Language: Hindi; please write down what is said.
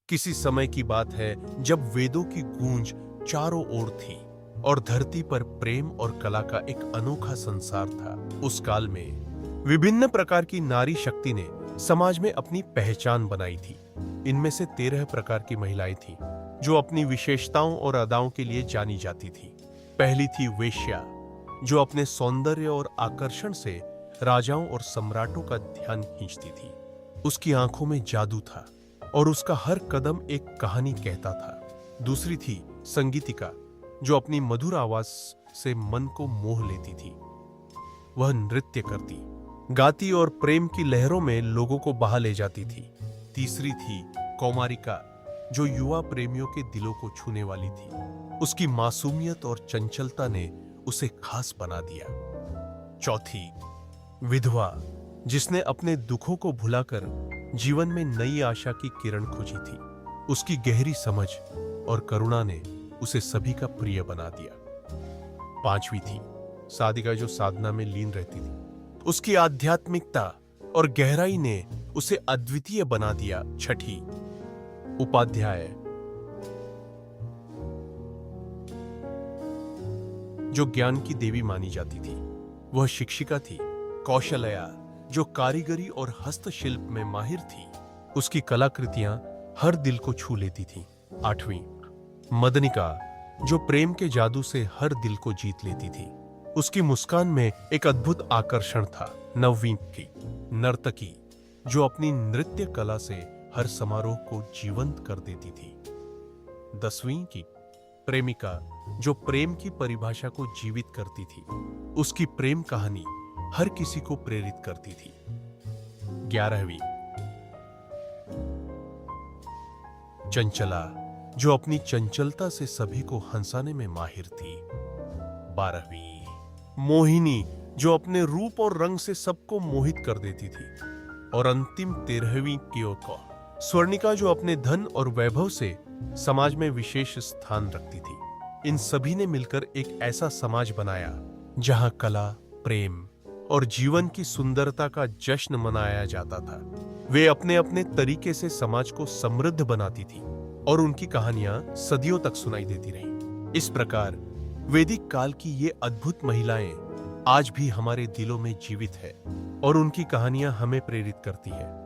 किसी समय की बात है जब वेदों की गूंज चारों ओर थी और धरती पर प्रेम और कला का एक अनोखा संसार था। उस काल में विभिन्न प्रकार की नारी शक्ति ने समाज में अपनी पहचान बनाई थी। इनमें से 13 प्रकार की महिलाएं थीं जो अपनी विशेषताओं और अदाओं के लिए जानी जाती थी। पहली थी वेश्या, जो अपने सौंदर्य और आकर्षण से राजाओं और सम्राटों का ध्यान खींचती थी। उसकी आंखों में जादू था और उसका हर कदम एक कहानी कहता था। दूसरी थी संगीतिका, जो अपनी मधुर आवाज से मन को मोह लेती थी। वह नृत्य करती, गाती और प्रेम की लहरों में लोगों को बहा ले जाती थी। तीसरी थी कौमारिका, जो युवा प्रेमियों के दिलों को छूने वाली थी। उसकी मासूमियत और चंचलता ने उसे खास बना दिया। चौथी विधवा, जिसने अपने दुखों को भुलाकर जीवन में नई आशा की किरण खोजी थी। उसकी गहरी समझ और करुणा ने उसे सभी का प्रिय बना दिया। पांचवी थी साधिका, जो साधना में लीन रहती थी। उसकी आध्यात्मिकता और गहराई ने उसे अद्वितीय बना दिया। छठी उपाध्याय, जो ज्ञान की देवी मानी जाती थी। वह शिक्षिका थी। कौशलया, जो कारीगरी और हस्तशिल्प में माहिर थी। उसकी कलाकृतियां हर दिल को छू लेती थीं। आठवीं मदनिका, जो प्रेम के जादू से हर दिल को जीत लेती थी। उसकी मुस्कान में एक अद्भुत आकर्षण था। नौवीं की नर्तकी, जो अपनी नृत्य कला से हर समारोह को जीवंत कर देती थी। 10वीं की प्रेमिका, जो प्रेम की परिभाषा को जीवित करती थी। उसकी प्रेम कहानी हर किसी को प्रेरित करती थी। 11वीं चंचला, जो अपनी चंचलता से सभी को हंसाने में माहिर थी। 12वीं मोहिनी, जो अपने रूप और रंग से सबको मोहित कर देती थी। और अंतिम 13वीं क्योको स्वर्णिका, जो अपने धन और वैभव से समाज में विशेष स्थान रखती थी। इन सभी ने मिलकर एक ऐसा समाज बनाया जहां कला, प्रेम और जीवन की सुंदरता का जश्न मनाया जाता था। वे अपने अपने तरीके से समाज को समृद्ध बनाती थी और उनकी कहानियां सदियों तक सुनाई देती रहीं। इस प्रकार वैदिक काल की ये अद्भुत महिलाएं आज भी हमारे दिलों में जीवित है और उनकी कहानियां हमें प्रेरित करती है।